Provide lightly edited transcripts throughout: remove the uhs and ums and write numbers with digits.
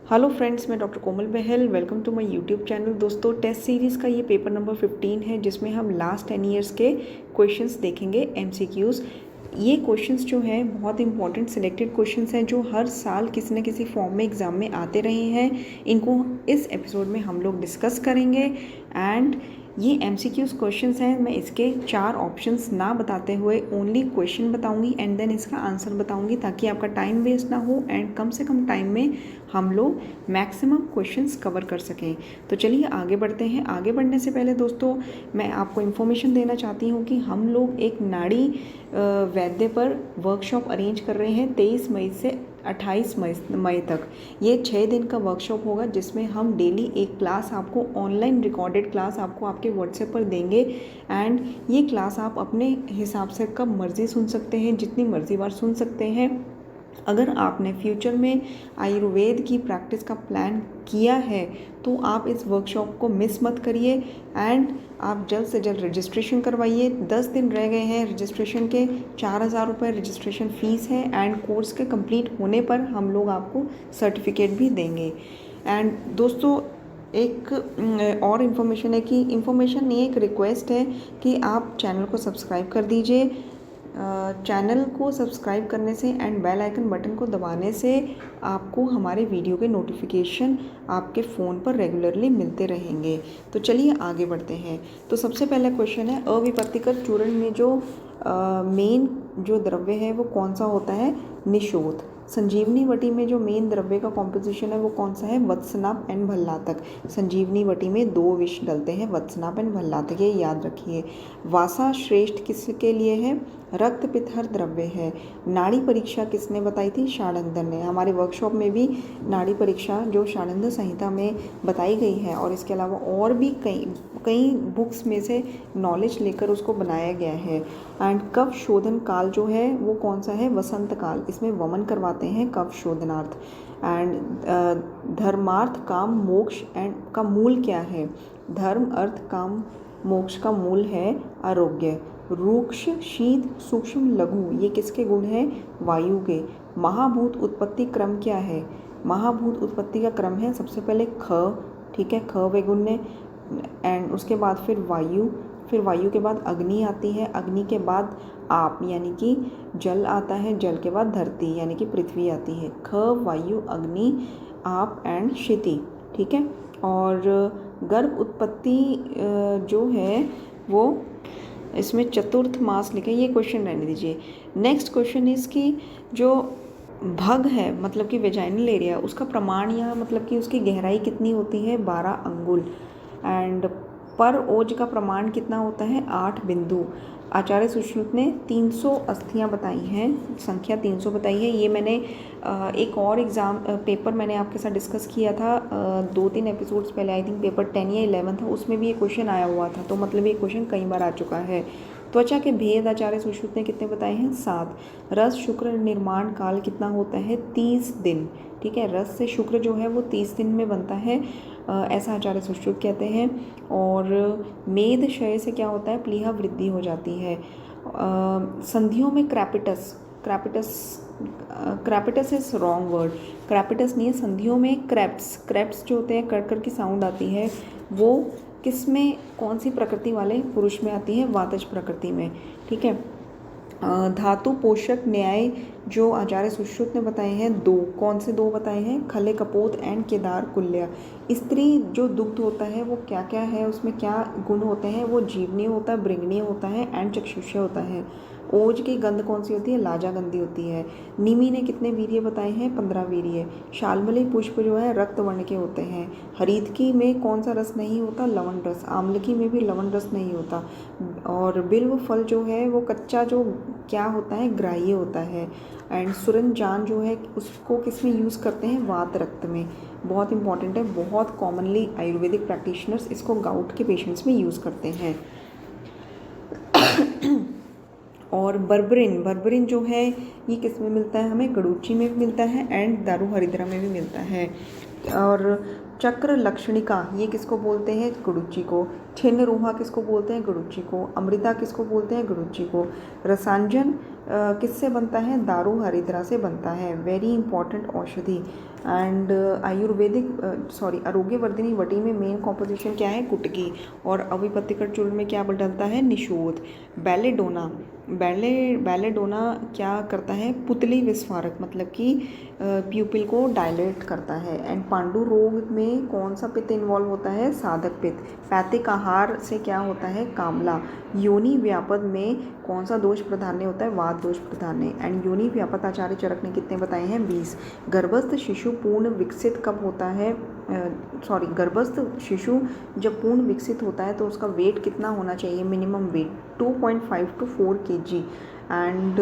Hello friends, मैं doctor Komal Bahl. Welcome to my YouTube channel. दोस्तों, test series का ये पेपर नंबर 15 है, जिसमें हम लास्ट 10 ईयर्स के क्वेश्चंस देखेंगे, एमसीक्यूज़। ये क्वेश्चंस जो हैं बहुत इंपॉर्टेंट सिलेक्टेड क्वेश्चंस हैं, जो हर साल किसी न किसी फॉर्म में एग्ज़ाम में आते रहे हैं। इनको इस एपिसोड में हम लोग डिस्कस करेंगे। एंड ये एमसीक्यूज़ क्वेश्चंस हैं। मैं इसके 4 ऑप्शंस ना बताते हुए ओनली क्वेश्चन बताऊंगी एंड देन इसका आंसर बताऊंगी, ताकि आपका टाइम वेस्ट ना हो एंड कम से कम टाइम में हम लोग मैक्सिमम क्वेश्चंस कवर कर सकें। तो चलिए आगे बढ़ते हैं। आगे बढ़ने से पहले दोस्तों, मैं आपको इन्फॉर्मेशन देना चाहती हूँ कि हम लोग एक नाड़ी वैद्य पर वर्कशॉप अरेंज कर रहे हैं 23 मई से 28 मई तक। ये 6 दिन का वर्कशॉप होगा, जिसमें हम डेली एक क्लास आपको, ऑनलाइन रिकॉर्डेड क्लास आपको आपके व्हाट्सएप पर देंगे। एंड ये क्लास आप अपने हिसाब से कब मर्ज़ी सुन सकते हैं, जितनी मर्ज़ी बार सुन सकते हैं। अगर आपने फ्यूचर में आयुर्वेद की प्रैक्टिस का प्लान किया है तो आप इस वर्कशॉप को मिस मत करिए एंड आप जल्द से जल्द रजिस्ट्रेशन करवाइए। 10 दिन रह गए हैं रजिस्ट्रेशन के। 4000 रुपये रजिस्ट्रेशन फ़ीस है एंड कोर्स के कंप्लीट होने पर हम लोग आपको सर्टिफिकेट भी देंगे। एंड दोस्तों, एक और इन्फॉर्मेशन है कि इन्फॉर्मेशन नहीं, एक रिक्वेस्ट है कि आप चैनल को सब्सक्राइब कर दीजिए। चैनल को सब्सक्राइब करने से एंड बेल आइकन बटन को दबाने से आपको हमारे वीडियो के नोटिफिकेशन आपके फ़ोन पर रेगुलरली मिलते रहेंगे। तो चलिए आगे बढ़ते हैं। तो सबसे पहला क्वेश्चन है, अविपत्तिकर चूर्ण में जो मेन जो द्रव्य है वो कौन सा होता है? निशोथ। संजीवनी वटी में जो मेन द्रव्य का कॉम्पोजिशन है वो कौन सा है? वत्सनाप एंड भल्लातक। संजीवनी वटी में 2 विष डलते हैं, वत्सनाप एंड भल्लातक, ये याद रखिए। वासा श्रेष्ठ किसके लिए है? रक्त पित्तहर द्रव्य है। नाड़ी परीक्षा किसने बताई थी? षडानंद ने। हमारे वर्कशॉप में भी नाड़ी परीक्षा जो षडानंद संहिता में बताई गई है, और इसके अलावा और भी कई बुक्स में से नॉलेज लेकर उसको बनाया गया है। एंड कफ शोधन काल जो है वो कौन सा है? वसंत काल। इसमें वमन करवाते हैं कफ शोधनार्थ। एंड धर्मार्थ काम मोक्ष एंड का मूल क्या है? धर्म अर्थ काम मोक्ष का मूल है आरोग्य। रूक्ष शीत सूक्ष्म लघु, ये किसके गुण हैं? वायु के। महाभूत उत्पत्ति क्रम क्या है? महाभूत उत्पत्ति का क्रम है सबसे पहले ख, ठीक है, ख वेगुण ने, एंड उसके बाद फिर वायु, फिर वायु के बाद अग्नि आती है, अग्नि के बाद आप यानी कि जल आता है, जल के बाद धरती यानी कि पृथ्वी आती है। ख, वायु, अग्नि, आप एंड क्षिति, ठीक है। और गर्भ उत्पत्ति जो है वो इसमें चतुर्थ मास लिखे, ये क्वेश्चन रहने दीजिए। नेक्स्ट क्वेश्चन इज कि जो भग है मतलब कि वेजाइनल एरिया, उसका प्रमाण या मतलब कि उसकी गहराई कितनी होती है? 12 अंगुल। एंड पर ओज का प्रमाण कितना होता है? 8 बिंदु। आचार्य सुश्रुत ने 300 अस्थियां बताई हैं, संख्या 300 बताई है। ये मैंने एक और एग्ज़ाम पेपर मैंने आपके साथ डिस्कस किया था 2-3 एपिसोड्स पहले, आई थिंक पेपर 10 या 11 था, उसमें भी ये क्वेश्चन आया हुआ था। तो मतलब ये क्वेश्चन कई बार आ चुका है। त्वचा के भेद आचार्य सुश्रुत ने कितने बताए हैं? 7। रस शुक्र निर्माण काल कितना होता है? 30 दिन, ठीक है। रस से शुक्र जो है वो 30 दिन में बनता है, ऐसा आचार्य सुश्रुत कहते हैं। और मेद क्षय से क्या होता है? प्लीहा वृद्धि हो जाती है। संधियों में क्रैपिटस, क्रैपिटस इज रॉन्ग वर्ड, क्रैपिटस नहीं है। संधियों में क्रैप्स जो होते हैं, कड़कड़ की साउंड आती है, वो किस में, कौन सी प्रकृति वाले पुरुष में आती है? वातज प्रकृति में, ठीक है। धातु पोषक न्याय जो आचार्य सुश्रुत ने बताए हैं 2, कौन से 2 बताए हैं? खले कपोत एंड केदार कुल्य। स्त्री जो दुग्ध होता है वो क्या क्या है, उसमें क्या गुण होते हैं? वो जीवनीय होता है, भृंगनीय होता है एंड चक्षुष्य होता है। ओज की गंध कौन सी होती है? लाजा गंधी होती है। निमि ने कितने वीर्य बताए हैं? 15 वीर्य। शाल्मली पुष्प जो है रक्त वर्ण के होते हैं। हरितकी में कौन सा रस नहीं होता? लवण रस। आम्लकी में भी लवण रस नहीं होता। और बिल्व फल जो है वो कच्चा जो क्या होता है? ग्राह्य होता है। एंड सुरनजान जो है उसको किस में यूज़ करते हैं? वात रक्त में। बहुत इंपॉर्टेंट है, बहुत कॉमनली आयुर्वेदिक प्रैक्टिशनर्स इसको गाउट के पेशेंट्स में यूज़ करते हैं। और बर्बरिन जो है ये किस में मिलता है? हमें गड़ूची में भी मिलता है एंड दारू हरिद्रा में भी मिलता है। और चक्र लक्षणिका ये किसको बोलते हैं? गुडुची को। छिन्न रूहा किसको बोलते हैं? गुडुची को। अमृता किसको बोलते हैं? गुडुची को। रसांजन किससे बनता है? दारू हरिद्रा से बनता है। वेरी इंपॉर्टेंट औषधि। एंड आरोग्यवर्धिनी वटी में मेन कॉम्पोजिशन क्या है? गुटकी। और अविपत्तिकर चूर्ण में क्या डलता है? निषोध। बैलेडोना क्या करता है? पुतली विस्फारक, मतलब कि प्यूपिल को डायलेट करता है। एंड पांडु रोग में कौन सा पित्त इन्वॉल्व होता है? साधक पित्त। पैतिक आहार से क्या होता है? कामला। योनि व्यापद में कौन सा दोष प्राधान्य होता है? वात दोष प्राधान्य। एंड योनि व्यापद आचार्य चरक ने कितने बताए हैं? 20। गर्भस्थ शिशु पूर्ण विकसित कब होता है? गर्भस्थ शिशु जब पूर्ण विकसित होता है तो उसका वेट कितना होना चाहिए? Minimum weight 2.5 to 4 kg। And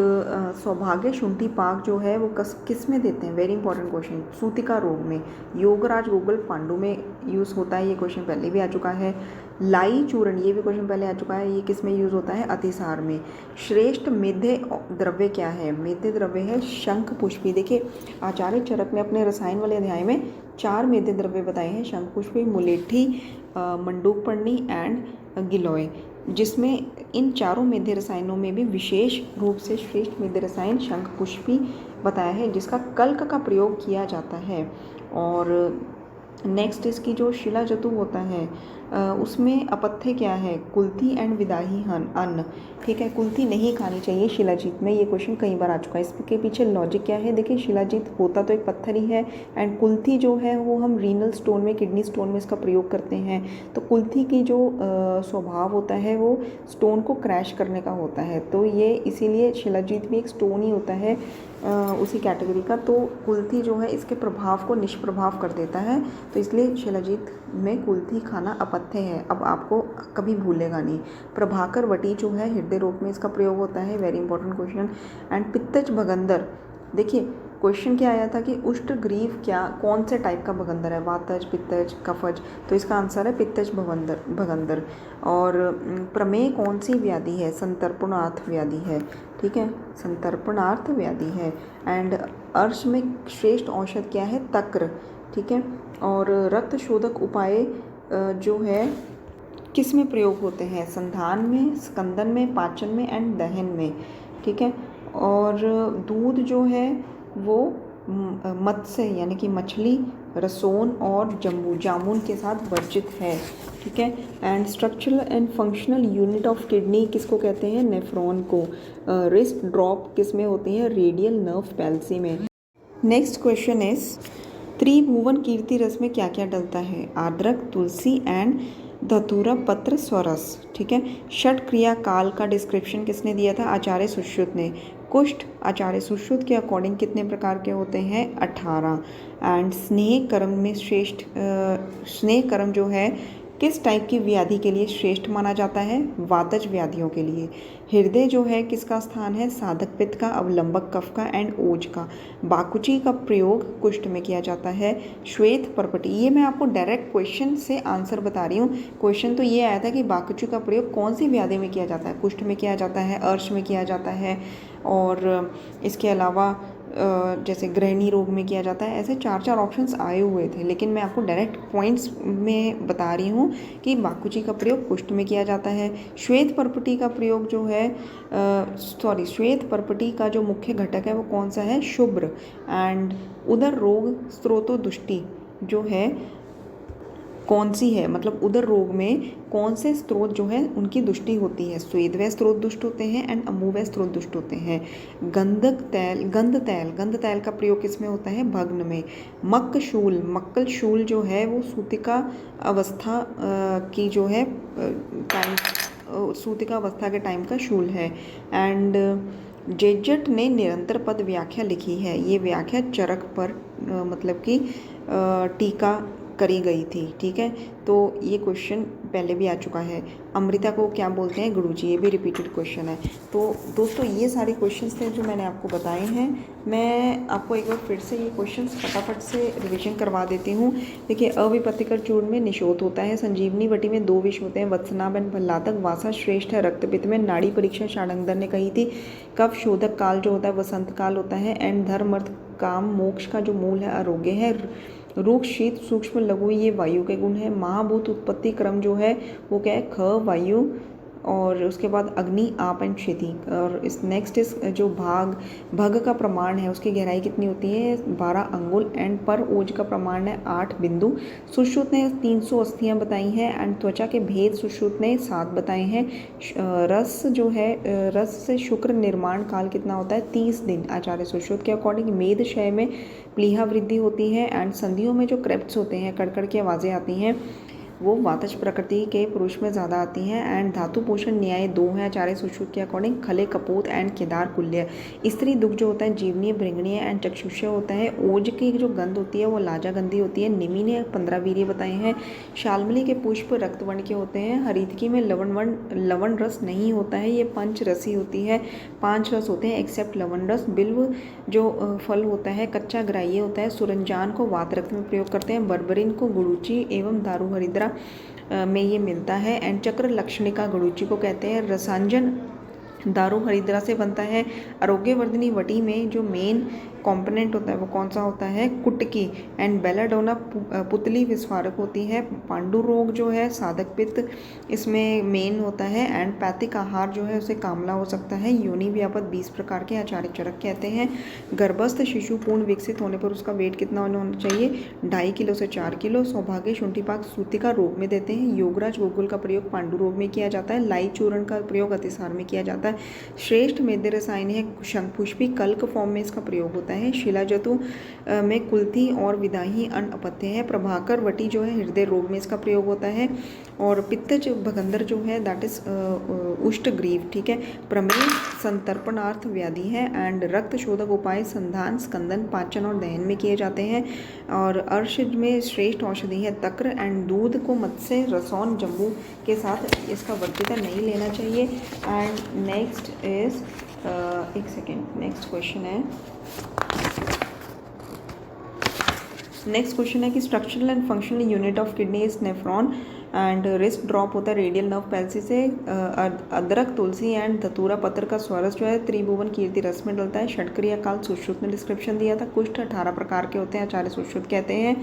सौभाग्य शुंठी पाक जो है वो किस में देते हैं? Very important question. सूतिका रोग में। योगराज गोगल पांडु में यूज़ होता है, ये क्वेश्चन पहले भी आ चुका है। लाई चूर्ण ये भी क्वेश्चन पहले आ चुका है, ये किस में यूज़ होता है? अतिसार में। श्रेष्ठ मेध्य द्रव्य क्या है? मेध्य द्रव्य है शंख पुष्पी। देखिए आचार्य चरक ने अपने रसायन वाले अध्याय में 4 मेध्य द्रव्य बताए हैं, शंख पुष्पी, मुलेठी, मंडूकपर्णी एंड गिलोय, जिसमें इन चारों मेध्य रसायनों में भी विशेष रूप से श्रेष्ठ मेध्य रसायन शंख पुष्पी बताया है, जिसका कल्क का प्रयोग किया जाता है। और नेक्स्ट इसकी जो शिला जतु होता है उसमें अपथ्य क्या है? कुल्थी एंड विदाही अन्न। ठीक है, कुल्थी नहीं खानी चाहिए शिलाजीत में, ये क्वेश्चन कई बार आ चुका है। इसके पीछे लॉजिक क्या है? देखिए शिलाजीत होता तो एक पत्थर ही है, एंड कुल्थी जो है वो हम रीनल स्टोन में, किडनी स्टोन में इसका प्रयोग करते हैं। तो कुल्थी की जो स्वभाव होता है वो स्टोन को क्रैश करने का होता है, तो ये इसीलिए शिलाजीत भी एक स्टोन ही होता है उसी कैटेगरी का। तो कुल्थी जो है इसके प्रभाव को निष्प्रभाव कर देता है, तो इसलिए शिलाजीत में कुल्थी खाना अपथ्य है। अब आपको कभी भूलेगा नहीं। प्रभाकर वटी जो है हृदय रोग में इसका प्रयोग होता है, वेरी इंपॉर्टेंट क्वेश्चन। एंड पित्तज भगंदर, देखिए क्वेश्चन क्या आया था कि उष्ट ग्रीव क्या कौन से टाइप का भगंदर है? वातज, पित्तज, कफज, तो इसका आंसर है पित्तज भगंदर। और प्रमेय कौन सी व्याधि है? संतर्पणार्थ व्याधि है। ठीक है, संतर्पणार्थ व्याधि है। एंड अर्श में श्रेष्ठ औषध क्या है? तक्र। ठीक है, और रक्त शोधक उपाय जो है किस में प्रयोग होते हैं? संधान में, स्कंदन में, पाचन में एंड दहन में। ठीक है, और दूध जो है वो मत्स्य यानी कि मछली, रसोन और जामुन के साथ वर्जित है। ठीक है, and structural and functional unit of kidney किसको कहते हैं? नेफ्रॉन को। रिस्ट ड्रॉप किस में होती है? रेडियल नर्व पैल्सी में। नेक्स्ट क्वेश्चन इज त्रिभुवन कीर्ति रस में क्या क्या डलता है? अदरक, तुलसी एंड धतूरा पत्र स्वरस। ठीक है, षट क्रिया काल का डिस्क्रिप्शन किसने दिया था? आचार्य सुश्रुत ने। कुष्ठ आचार्य सुश्रुत के अकॉर्डिंग कितने प्रकार के होते हैं? 18। एंड स्नेह कर्म में श्रेष्ठ स्नेह कर्म जो है किस टाइप की व्याधि के लिए श्रेष्ठ माना जाता है? वातज व्याधियों के लिए। हृदय जो है किसका स्थान है? साधक पित्त का, अवलंबक कफ का एंड ओज का। बाकुची का प्रयोग कुष्ठ में किया जाता है। श्वेत परपटी, ये मैं आपको डायरेक्ट क्वेश्चन से आंसर बता रही हूँ। क्वेश्चन तो ये आया था कि बाकुची का प्रयोग कौन सी व्याधि में किया जाता है? कुष्ठ में किया जाता है, अर्श में किया जाता है, और इसके अलावा जैसे गृहिणी रोग में किया जाता है। ऐसे 4 ऑप्शंस आए हुए थे, लेकिन मैं आपको डायरेक्ट पॉइंट्स में बता रही हूँ कि बाकुची का प्रयोग कुष्ठ में किया जाता है। श्वेत परपटी का प्रयोग जो है श्वेत परपटी का जो मुख्य घटक है वो कौन सा है? शुभ्र। एंड उदर रोग स्त्रोतोदुष्टि जो है कौन सी है? मतलब उदर रोग में कौन से स्त्रोत जो है उनकी दुष्टि होती है? स्वेदवय स्त्रोत दुष्ट होते हैं एंड अमूवय स्त्रोत दुष्ट होते हैं। गंध तैल का प्रयोग किस में होता है? भग्न में। मक्कल शूल जो है वो सूतिका अवस्था की जो है सूतिका अवस्था के टाइम का शूल है। एंड जेजट ने निरंतर पद व्याख्या लिखी है, ये व्याख्या चरक पर मतलब कि टीका करी गई थी। ठीक है, तो ये क्वेश्चन पहले भी आ चुका है। अमृता को क्या बोलते हैं? गुरुजी, ये भी रिपीटेड क्वेश्चन है। तो दोस्तों ये सारे क्वेश्चंस थे जो मैंने आपको बताए हैं। मैं आपको एक बार फिर से ये क्वेश्चंस फटाफट से रिवीजन करवा देती हूँ। देखिए, अविपत्तिकर चूर्ण में निषोध होता है, संजीवनी वटी में 2 विष होते हैं, वत्सनाभ एंड भल्लातक। वासा श्रेष्ठ है रक्तपित्त में, नाड़ी परीक्षा शाणंगधर ने कही थी। कफ शोधक काल जो होता है वसंत काल होता है। एंड धर्म अर्थ काम मोक्ष का जो मूल है आरोग्य है। रुक, शीत, सूक्ष्म, लघु ये वायु के गुण है। महाभूत उत्पत्ति क्रम जो है वो क्या है, ख वायु, और उसके बाद अग्नि, आप एंड क्षिति। और इस नेक्स्ट इस जो भग का प्रमाण है उसकी गहराई कितनी होती है, 12 अंगुल, एंड पर ओज का प्रमाण है 8 बिंदु। सुश्रुत ने 300 अस्थियाँ बताई हैं, एंड त्वचा के भेद सुश्रुत ने 7 बताए हैं। रस जो है, रस से शुक्र निर्माण काल कितना होता है, 30 दिन आचार्य सुश्रुत के अकॉर्डिंग। मेद क्षय में प्लीहा वृद्धि होती है, एंड संधियों में जो क्रेप्ट्स होते हैं, कड़कड़ की आवाज़ें आती हैं, वो वातज प्रकृति के पुरुष में ज़्यादा आती हैं। एंड धातु पोषण न्याय 2 है आचार्य सुश्रुत के अकॉर्डिंग। खले, कपूत एंड केदार कुल्य। स्त्री दुख जो होता है जीवनीय, भृंगणीय एंड चक्षुष्य होता है। ओज की जो गंध होती है वो लाजा गंधी होती है। निमि ने 15 वीर्य बताए हैं। शाल्मली के पुष्प रक्तवर्ण के होते हैं। हरितकी में लवण रस नहीं होता है, ये पंच रसी होती है। 5 रस होते हैं एक्सेप्ट लवण रस। बिल्व जो फल होता है कच्चा ग्राह्य होता है। सुरंजान को वात रक्त में प्रयोग करते हैं। बर्बरिन को गुड़ूची एवं दारू हरिद्रा में ये मिलता है। एंड चक्र लक्षणिका गुड़ूची को कहते हैं। रसांजन दारू हरिद्रा से बनता है। आरोग्यवर्धिनी वटी में जो मेन कंपोनेंट होता है वो कौन सा होता है, कुटकी। एंड बेलाडोना पुतली विस्फारक होती है। पांडु रोग जो है साधक पित्त इसमें मेन होता है। एंड पैथिक आहार जो है उसे कामला हो सकता है। योनि व्यापक 20 प्रकार के आचार्य चरक कहते हैं। गर्भस्थ शिशु पूर्ण विकसित होने पर उसका वेट कितना होना चाहिए, 2.5 किलो से 4 किलो। सौभाग्य शुंठीपाक सूतिका रोग में देते हैं। योगराज गोकुल का प्रयोग पांडु रोग में किया जाता है। लाई चूर्ण का प्रयोग अतिसार में किया जाता है। श्रेष्ठ मेद्य रसायन है शंखपुष्पी, कल्क फॉर्म में इसका प्रयोग होता है। शिलाजतु में कुल्थी और विदाही अन्न अपत्य है। प्रभाकर वटी जो है हृदय रोग में इसका प्रयोग होता है। और पित्तज भगंदर जो है दैट इज उष्टग्रीव, ठीक है। प्रमेय संतर्पणार्थ व्याधि है। एंड रक्त शोधक उपाय संधान, स्कंदन, पाचन और दहन में किए जाते हैं। और अर्श में श्रेष्ठ औषधि है तक्र। एंड दूध को मत्स्य, रसौन, जम्बू के साथ इसका वर्जिता नहीं लेना चाहिए। एंड नेक्स्ट इज एक सेकेंड, नेक्स्ट क्वेश्चन है कि structural and functional unit of kidney is nephron. And wrist drop होता है रेडियल नर्व पैल्सी से। अदरक, तुलसी एंड धतूरा पत्र का स्वरस जो है त्रिभुवन कीर्ति रस में डलता है। षटक्रिया काल सुश्रुत ने डिस्क्रिप्शन दिया था। कुष्ठ 18 प्रकार के होते हैं आचार्य सुश्रुत कहते हैं।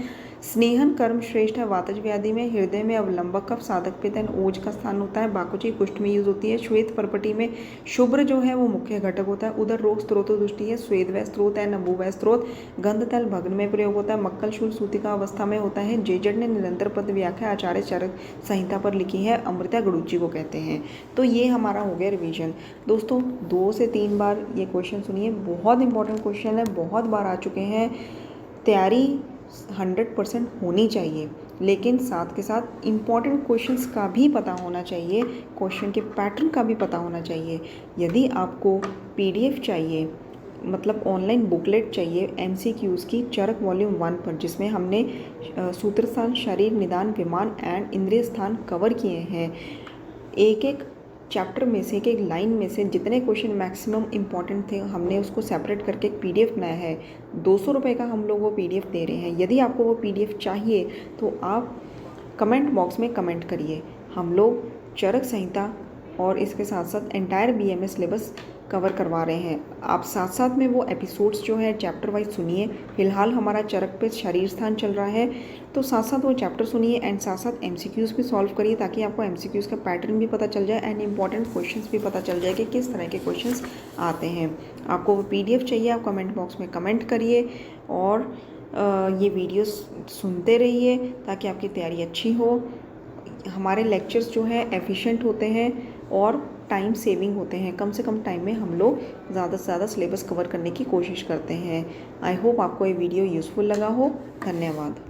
स्नेहन कर्म श्रेष्ठ है वातज व्याधि में। हृदय में अवलंबक कफ, साधक पित्त एंड ओज का स्थान होता है। बाकुची कुष्ठ में यूज होती है। श्वेत परपटी में शुभ्र जो है वो मुख्य घटक होता है। उदर रोग स्त्रोत दृष्टि है। स्वेद व स्त्रोत है, नबू व स्त्रोत। गंध तैल भग्न में प्रयोग होता है। मक्कल शूल सूतिका अवस्था में होता है। जेजड़ ने निरंतर पद व्याख्या आचार्य चरक संहिता पर लिखी है। अमृता गुड़ूची को कहते हैं। तो ये हमारा हो गया रिवीजन। दोस्तों 2 से 3 बार ये क्वेश्चन सुनिए, बहुत इंपॉर्टेंट क्वेश्चन है, बहुत बार आ चुके हैं। तैयारी 100% होनी चाहिए, लेकिन साथ के साथ इम्पॉर्टेंट क्वेश्चंस का भी पता होना चाहिए, क्वेश्चन के पैटर्न का भी पता होना चाहिए। यदि आपको PDF चाहिए, मतलब ऑनलाइन बुकलेट चाहिए MCQs की, चरक वॉल्यूम 1 पर, जिसमें हमने सूत्र स्थान, शरीर, निदान, विमान एंड इंद्रिय स्थान कवर किए हैं। एक एक चैप्टर में से, एक एक लाइन में से जितने क्वेश्चन मैक्सिमम इम्पॉर्टेंट थे हमने उसको सेपरेट करके एक PDF बनाया है। 200 रुपये का हम लोग वो PDF दे रहे हैं। यदि आपको वो PDF चाहिए तो आप कमेंट बॉक्स में कमेंट करिए। हम लोग चरक संहिता और इसके साथ साथ एंटायर BMS सिलेबस कवर करवा रहे हैं। आप साथ साथ में वो एपिसोड्स जो है चैप्टर वाइज सुनिए। फिलहाल हमारा चरक पे शरीर स्थान चल रहा है, तो साथ साथ वो चैप्टर सुनिए एंड साथ साथ MCQs भी सॉल्व करिए, ताकि आपको MCQs का पैटर्न भी पता चल जाए एंड इंपॉर्टेंट क्वेश्चंस भी पता चल जाए कि किस तरह के क्वेश्चंस आते हैं। आपको वो PDF चाहिए, आप कमेंट बॉक्स में कमेंट करिए और ये वीडियोस सुनते रहिए ताकि आपकी तैयारी अच्छी हो। हमारे लेक्चर्स जो है एफिशिएंट होते हैं और टाइम सेविंग होते हैं। कम से कम टाइम में हम लोग ज़्यादा से ज़्यादा सिलेबस कवर करने की कोशिश करते हैं। आई होप आपको ये वीडियो यूज़फुल लगा हो। धन्यवाद।